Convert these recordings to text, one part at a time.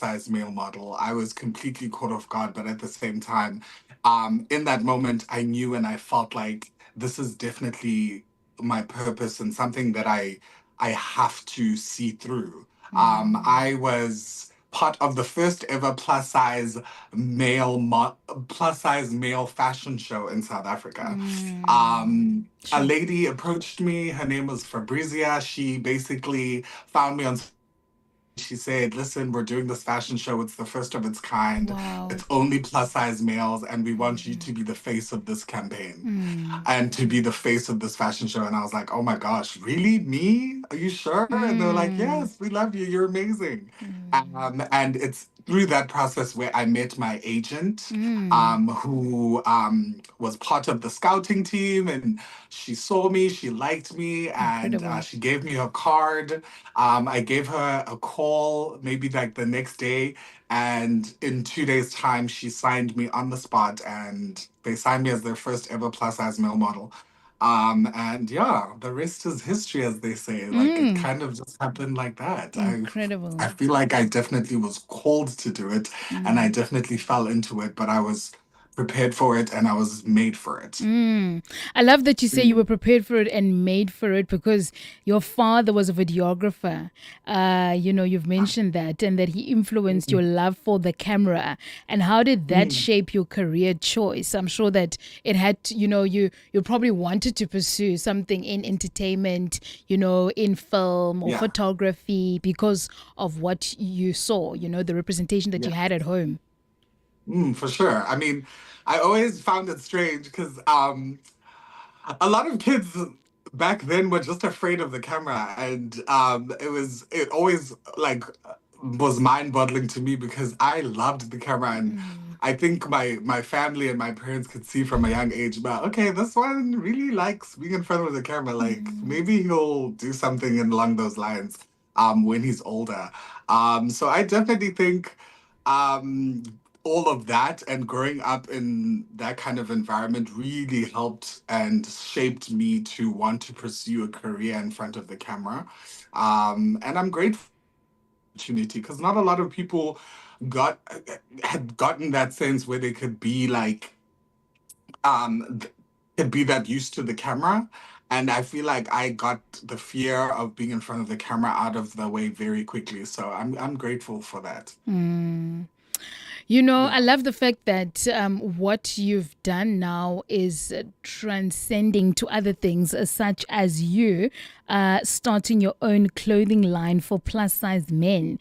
size male model. I was completely caught off guard, but at the same time, in that moment, I knew and I felt like this is definitely my purpose and something that I have to see through. I was part of the first ever plus size male fashion show in South Africa. A Sure. lady approached me. Her name was Fabrizia. She basically found me on. She said, "Listen, we're doing this fashion show. It's the first of its kind. Wow. It's only plus size males, and we want you to be the face of this campaign Mm. and to be the face of this fashion show." And I was like, "Oh my gosh, really? Me? Are you sure?" And they were like, Mm. "Yes, we love you. You're amazing." Mm. And it's through that process where I met my agent, Mm. who was part of the scouting team, and she saw me, she liked me, and Incredible. she gave me her card. I gave her a call maybe like the next day, and in 2 days' time, she signed me on the spot, and they signed me as their first ever plus size male model. And yeah, the rest is history, as they say. Like it Mm. kind of just happened like that. I Incredible. feel like I definitely was called to do it, and I Mm. definitely fell into it, but I was prepared for it and I was made for it. Mm. I love that you say you were Mm. prepared for it and made for it because your father was a videographer. You've mentioned that and that he influenced your Mm. love for the camera. And how did that Mm. shape your career choice? I'm sure that it had, you probably wanted to pursue something in entertainment, in film or Yeah, photography because of what you saw, the representation that you yeah. had at home. For sure. I mean, I always found it strange because a lot of kids back then were just afraid of the camera, and it always like was mind-boggling to me because I loved the camera, and Mm. I think my family and my parents could see from a young age about, okay, this one really likes being in front of the camera, like Mm. maybe he'll do something along those lines when he's older. So I definitely think um all of that and growing up in that kind of environment really helped and shaped me to want to pursue a career in front of the camera. And I'm grateful for the opportunity because not a lot of people got had gotten that sense where they could be like could be that used to the camera. And I feel like I got the fear of being in front of the camera out of the way very quickly. So I'm grateful for that. Mm. I Yeah. love the fact that what you've done now is transcending to other things, such as you starting your own clothing line for plus size men.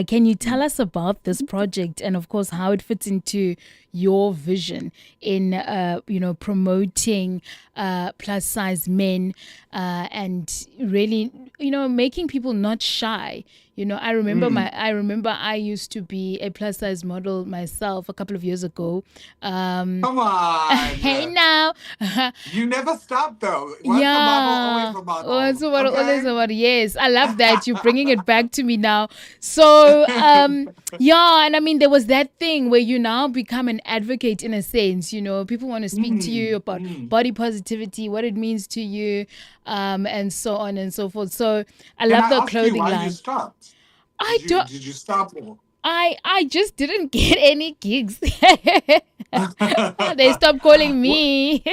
Can you tell us about this project and, of course, how it fits into your vision in, promoting plus size men and really, making people not shy. Mm. I remember I used to be a plus size model myself a couple of years ago. Um, Come hey on. now, You never stop though. Once a model, always yeah. a Once model. about always Okay? about yes, I love that you're bringing it back to me now. So yeah, and I mean there was that thing where you now become an advocate in a sense. People want to speak to you Mm, about mm. body positivity, what it means to you, and so on and so forth. So I Can love I the ask you clothing why you line. stopped? I don't. Did you stop? Or- I just didn't get any gigs. They stopped calling What? me.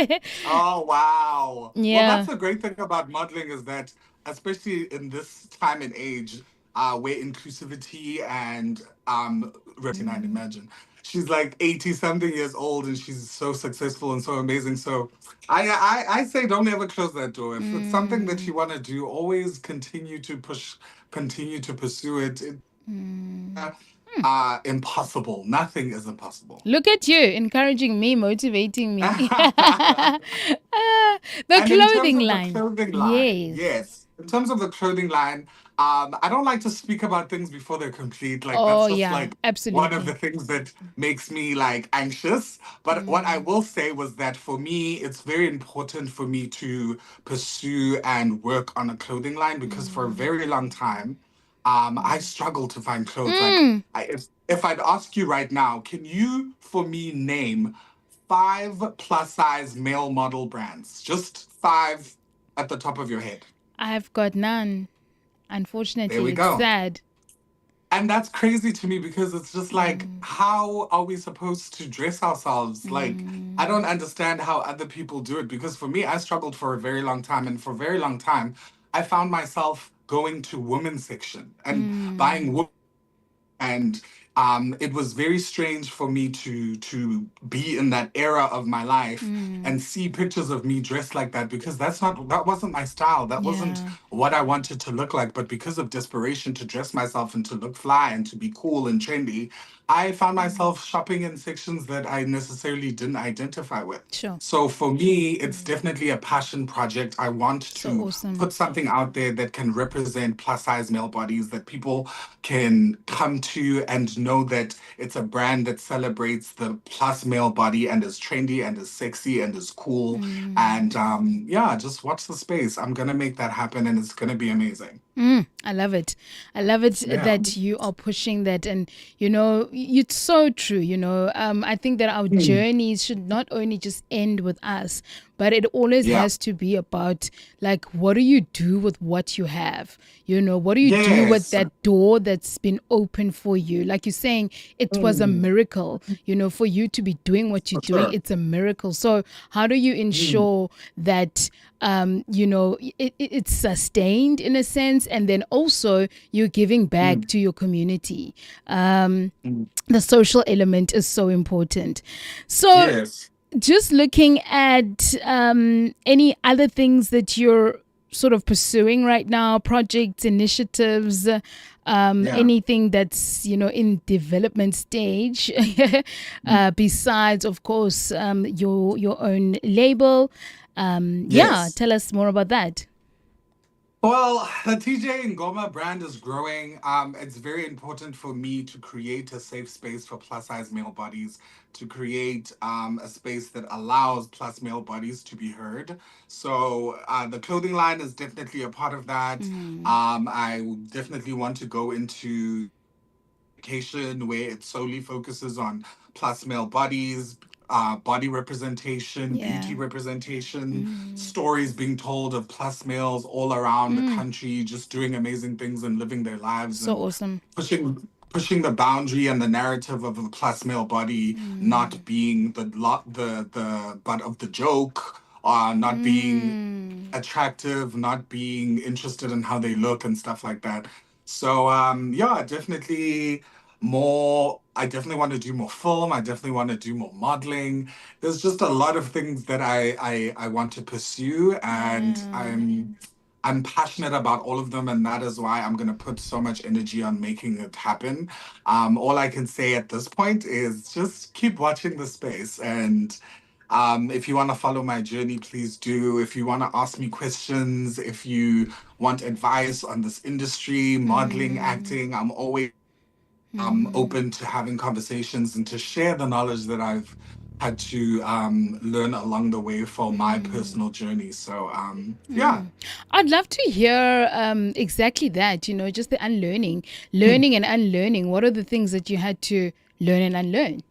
Oh wow. Well, that's Yeah. the great thing about modeling is that, especially in this time and age, where inclusivity and 39, Mm. imagine. She's like 80 something years old and she's so successful and so amazing. So I say don't ever close that door. If it's something that Mm. you want to do, always continue to push, continue to pursue it. Mm. Impossible. Nothing is impossible. Look at you encouraging me, motivating me. The And in terms clothing of the line. clothing line, Yes. yes. In terms of the clothing line, I don't like to speak about things before they're complete. Like Oh, that's just yeah, like one of the absolutely. things that makes me like anxious. But what I Mm. will say was that for me, it's very important for me to pursue and work on a clothing line because for a Mm. very long time, I Mm. struggled to find clothes. Like Mm. if I'd ask you right now, can you for me name five plus size male model brands? Just five at the top of your head. I've got none. There Unfortunately, we it's go. sad. And that's crazy to me because it's just like, Mm, how are we supposed to dress ourselves? Like, I mm, don't understand how other people do it because for me, I struggled for a very long time. And for a very long time, I found myself going to women's section and mm, buying and it was very strange for me to be in that era of my life mm. and see pictures of me dressed like that because that wasn't my style, that wasn't Yeah. what I wanted to look like. But because of desperation to dress myself and to look fly and to be cool and trendy, I found Mm. myself shopping in sections that I necessarily didn't identify with. Sure. So for me, it's definitely a passion project. I want So to awesome. put something out there that can represent plus size male bodies, that people can come to and know that it's a brand that celebrates the plus male body and is trendy and is sexy and is cool. Mm. And yeah, just watch the space. I'm going to make that happen and it's going to be amazing. I love it. I love it Yeah. that you are pushing that. And, it's so true. I think that our Mm. journeys should not only just end with us, but it always Yeah. has to be about, like, what do you do with what you have? What do you do with Yes. that door that's been open for you? Like you're saying, it was a Mm. miracle, for you to be doing what you're For doing. sure. It's a miracle. So, how do you Mm. ensure that it's sustained in a sense, and then also you're giving back Mm. to your community? Um, Mm. the social element is so important. So, Yes. just looking at any other things that you're sort of pursuing right now, projects, initiatives, Yeah. anything that's in development stage, besides, of course, your own label. Yeah, Yes. tell us more about that. Well, the TJ Ngoma brand is growing. It's very important for me to create a safe space for plus size male bodies, to create a space that allows plus male bodies to be heard. So the clothing line is definitely a part of that. Mm, I definitely want to go into education where it solely focuses on plus male bodies, body representation, beauty yeah. representation, Mm, stories being told of plus males all around the mm, country, just doing amazing things and living their lives so and awesome. pushing the boundary and the narrative of a plus male body not Mm, being the butt of the joke, not being mm, attractive, not being interested in how they look and stuff like that. So yeah, definitely more. I definitely want to do more film. I definitely want to do more modeling. There's just a lot of things that I want to pursue, and yeah. I'm passionate about all of them, and that is why I'm going to put so much energy on making it happen. All I can say at this point is just keep watching the space. And if you want to follow my journey, please do. If you want to ask me questions, if you want advice on this industry, modeling, Mm, acting, I'm always mm, open to having conversations and to share the knowledge that I've had to learn along the way for my mm, personal journey. So, yeah. mm. I'd love to hear exactly that, just the unlearning, learning and unlearning. What are the things that you had to learn and unlearn?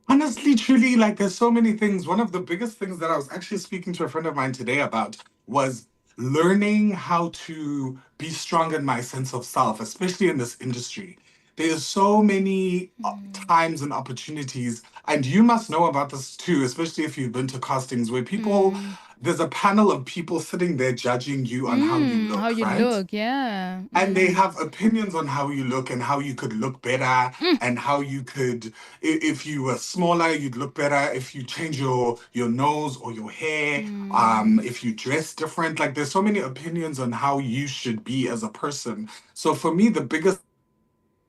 Honestly, truly, like there's so many things. One of the biggest things that I was actually speaking to a friend of mine today about was learning how to be strong in my sense of self, especially in this industry. There's so many Mm, times and opportunities, and you must know about this too, especially if you've been to castings where mm, there's a panel of people sitting there judging you on how you how look, you right? look, yeah. And they Mm, have opinions on how you look and how you could look better mm, and how you could if you were smaller you'd look better if you change your nose or your hair, mm, if you dress different. Like there's so many opinions on how you should be as a person. So for me the biggest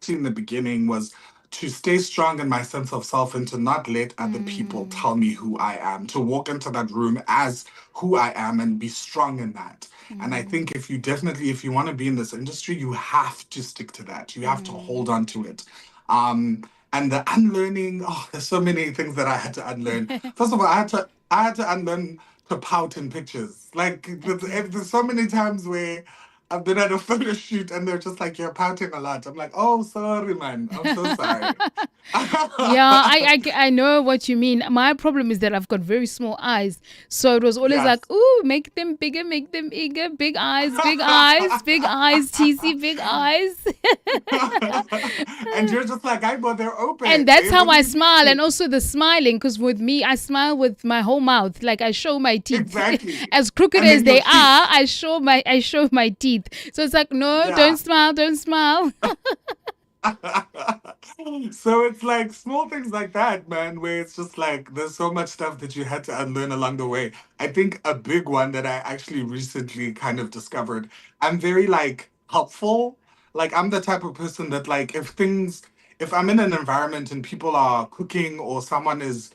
in the beginning was to stay strong in my sense of self and to not let other people mm, tell me who I am, to walk into that room as who I am and be strong in that. And I mm, think if you want to be in this industry, you have to stick to that. You have to hold mm. on to it. Um, and the unlearning, oh, there's so many things that I had to unlearn. First of all, I had to unlearn to pout in pictures. Like Okay. there's so many times where I've been at a photo shoot and they're just like, you're pouting a lot. I'm like, oh, sorry, man. I'm so sorry. Yeah, I know what you mean. My problem is that I've got very small eyes. So it was always Yes. like, ooh, make them bigger, make them bigger, big eyes, big eyes, big eyes, TC, big eyes. And you're just like, I but they're And open. that's Babe, how what do I you smile. And mean? also the smiling, because with me, I smile with my whole mouth. Like I show my teeth. Exactly. As crooked And as then your they teeth. are, I show my teeth. So it's like, no, don't Yeah. smile, don't smile. So it's like small things like that, man, where it's just like there's so much stuff that you had to unlearn along the way. I think a big one that I actually recently kind of discovered, I'm very like helpful. Like I'm the type of person that like if I'm in an environment and people are cooking or someone is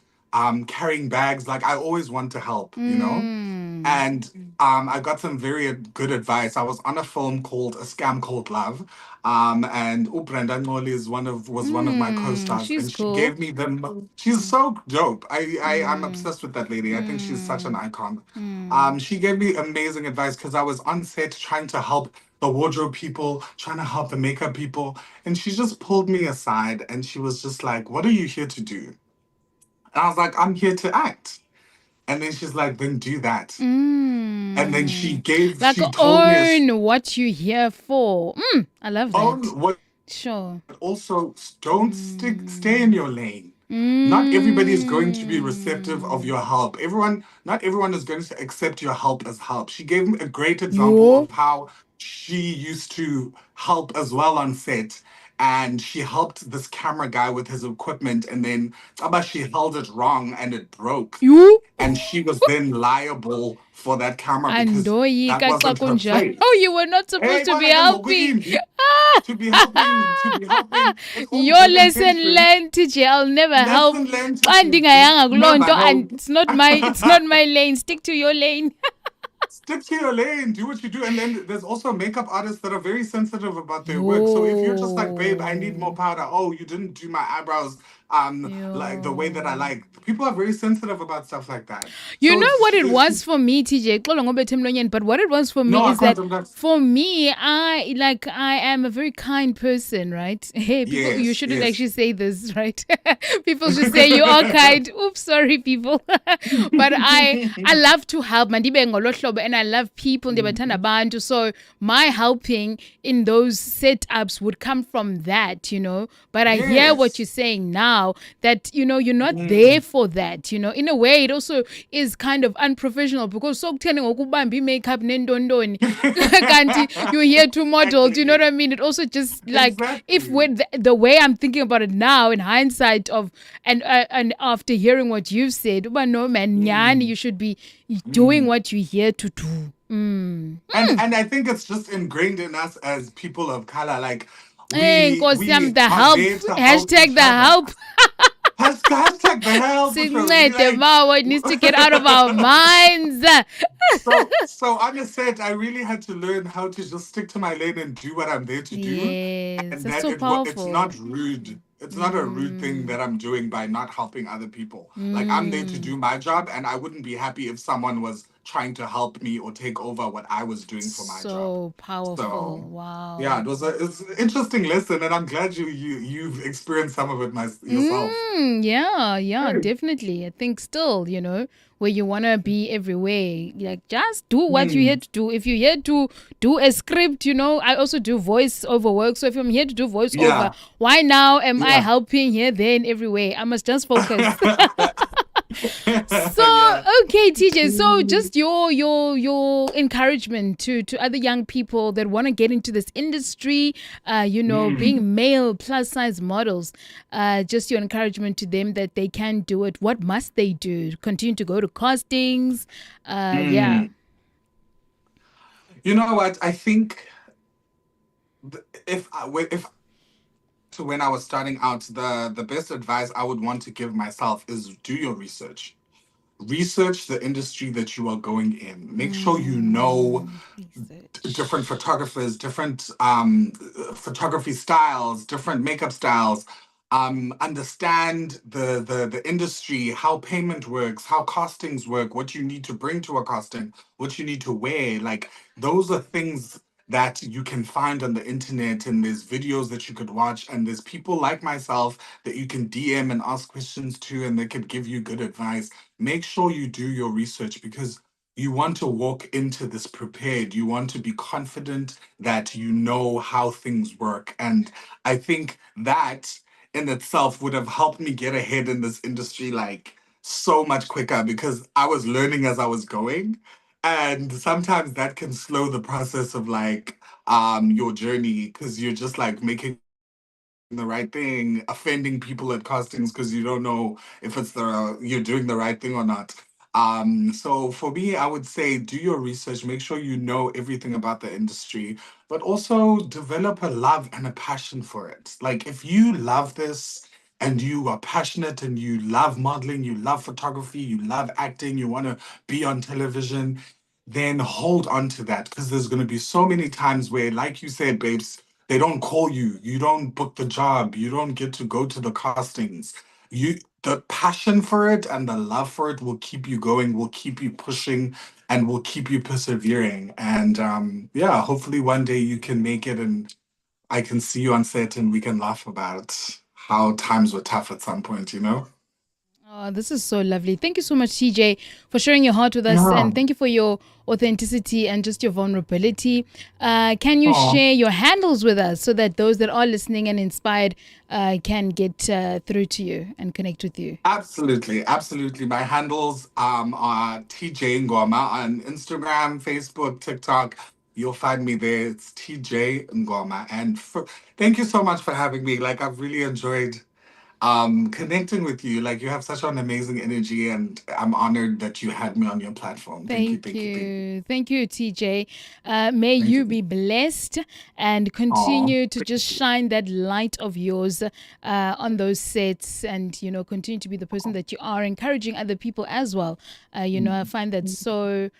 carrying bags, like I always want to help, you know? Mm. And I got some very good advice. I was on a film called A Scam Called Love, and Uprenda Ngoli is was one of my co-stars, She's and she cool. gave me them. She's so dope. I'm Mm. obsessed with that lady. I think she's such an Mm. icon. Mm. She gave me amazing advice because I was on set trying to help the wardrobe people, trying to help the makeup people, and she just pulled me aside and she was just like, "What are you here to do?" And I was like, "I'm here to act." And then she's like, "Then do that." And then Mm. Like she told me, own what you're here for. I love that. own what Sure. also don't stay in Mm. your lane. Not everybody is going to be receptive of Mm. your help. Not everyone is going to accept your help as help. She gave me a great example Yo. of how she used to help as well on set. And she helped this camera guy with his equipment, and then Aba, she held it wrong and it broke. You. And she was then liable for that camera because that Andoyika xa wasn't her kunjalo. Oh, place. you were not supposed Hey, to be bona ke ngoku helping. imbi to be helping with all Your good lesson intentions. learned, TJ. I'll never help. Lesson learned, Xa teacher. ndingayanga kuloo Never nto, and help. it's not my lane. Stick to your lane. Stick to your lane, do what you do. And then there's also makeup artists that are very sensitive about their work. So if you're just like, babe, I need more Yo. powder. Oh, you didn't do my eyebrows like the way that I Yo. like. People are very sensitive about stuff like that. You So know what it she was for me, TJ? Xolo ngobethe emlonyeni, but what it was for no, me I is can't that sometimes. for me, I am a very kind person, right? Hey, people, you Yes, shouldn't yes. actually say this, right? People should say you are kind. Oops, sorry, people. But I love to help. Mandibe ngolo hlobo, and I love people. Ndiyabathanda abantu. So my helping in those setups would come from that, But I hear what Yes. you're saying now that you're not there for that. In a way, it also is kind of unprofessional because so ngokubamba makeup nendondoni kanti you're here to model. Do you know what Exactly. I mean? It also just like if Exactly. with the way I'm thinking about it now in hindsight of and after hearing what you've said, but no man, nyani, Mm. you should be doing Mm. what you're here to do. Mm. And I think it's just ingrained in us as people of color. Like Hey, Nkosi we yam, the are help. there to help Hashtag each the other. help. Hashtag the hell for sure. We Sincede like Mawa, it needs to get out of our minds. so on a set, I really had to learn how to just stick to my lane and do what I'm there to do, Yes, and that's that so it's powerful. not rude. It's not a rude thing Mm. that I'm doing by not helping other people. Like I'm there to Mm. do my job, and I wouldn't be happy if someone was trying to help me or take over what I was doing for my job. So powerful. So yeah, Wow. it's an interesting lesson, and I'm glad you've experienced some of it yourself. Yeah, definitely. I think still, where you want to be everywhere, like just do what you're here Mm, to do. If you're here to do a script, I also do voice over work. So if I'm here to do voice over, yeah, why now am I yeah. helping here, then everywhere? I must just focus. So Yeah. okay, TJ. So just your encouragement to other young people that want to get into this industry, Mm. being male plus size models. Just your encouragement to them that they can do it. What must they do? Continue to go to castings. Yeah. Mm. You know what? I think if to when I was starting out, the best advice I would want to give myself is do your research. Research the industry that you are going in. Make sure you know Research. different photographers, different photography styles, different makeup styles. Understand the industry, how payment works, how costings work, what you need to bring to a casting, what you need to wear. Like those are things that you can find on the internet, and there's videos that you could watch, and there's people like myself that you can DM and ask questions to, and they could give you good advice. Make sure you do your research, because you want to walk into this prepared. You want to be confident that you know how things work. And I think that in itself would have helped me get ahead in this industry like so much quicker, because I was learning as I was going. And sometimes that can slow the process of like your journey, because you're just like making the right thing, offending people at castings because you don't know if it's the you're doing the right thing or not. So for me, I would say do your research, make sure you know everything about the industry, but also develop a love and a passion for it. Like if you love this and you are passionate and you love modeling, you love photography, you love acting, you want to be on television, then hold on to that, because there's going to be so many times where, like you said, babes, they don't call you, you don't book the job, you don't get to go to the castings. You The passion for it and the love for it will keep you going, will keep you pushing, and will keep you persevering. And yeah, hopefully one day you can make it, and I can see you on set and we can laugh about how times were tough at some point, you know? Oh, this is so lovely. Thank you so much, TJ, for sharing your heart with us. Yeah. And thank you for your authenticity and just your vulnerability. Can you Oh, share your handles with us so that those that are listening and inspired can get through to you and connect with you? absolutely, absolutely. My handles are TJ Ngoma on Instagram, Facebook, TikTok. You'll find me there. It's TJ Ngoma. And thank you so much for having me. Like I've really enjoyed connecting with you. Like you have such an amazing energy, and I'm honored that you had me on your platform. Thank you, Thank thank you, thank you. you. Thank you, TJ. May Thank you you. be blessed and Oh, continue to just thank you. shine that light of yours on those sets and, continue to be the person that you are, encouraging other people as well. I find that so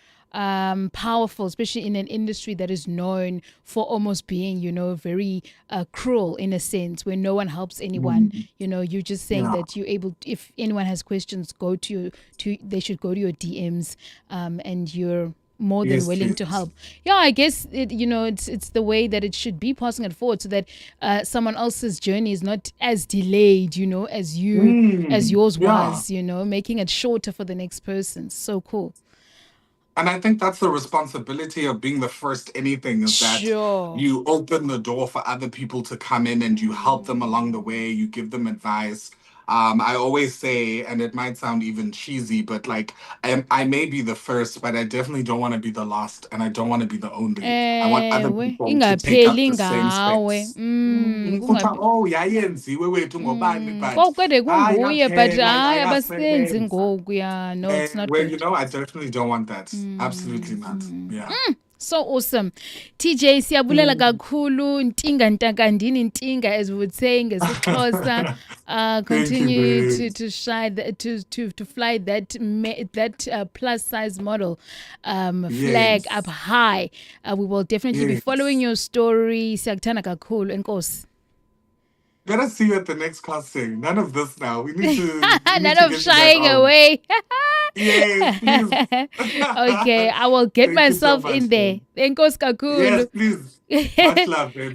powerful, especially in an industry that is known for almost being, very cruel in a sense, where no one helps anyone. Mm, You're just saying yeah. that you're able, if anyone has questions, they should go to your DMs, and you're more than Yes, willing to please. help. Yeah, I guess it's the way that it should be, passing it forward so that someone else's journey is not as delayed, as yours Yeah. was, making it shorter for the next person. So cool. And I think that's the responsibility of being the first anything, is that Sure. you open the door for other people to come in and you help them along the Mm. way, you give them advice. I always say, and it might sound even cheesy, but like I may be the first, but I definitely don't want to be the last, and I don't want to be the only. I want other Ewe, people to take up ingapheli the same ngawe. space. Kuthiwa, oh, yayenziwe wethu ngobani, but Kwakuqede kunguye, but yaphela, hayi abasenzi yayasebenza. ngoku. Yeah, no, it's not Well, good. I definitely don't want that. Absolutely Mm, not. mm. Yeah. So awesome. TJ, siyabulela Mm. kakhulu. Ntinga ntakandini ntinga, as we would say ngesiXhosa. Thank you, Continue to babes. to shy to fly that plus size model flag up Yes. high. We will definitely be following Yes. your story. Siyakuthanda kakhulu. Enkosi. Gotta see you at the next casting. None of this now. We need None to of get to that shying away. Yes, please. Okay, I will get Thank you so myself in much, there. man. Enkosi Yes, kakhulu. please. Much love, babe.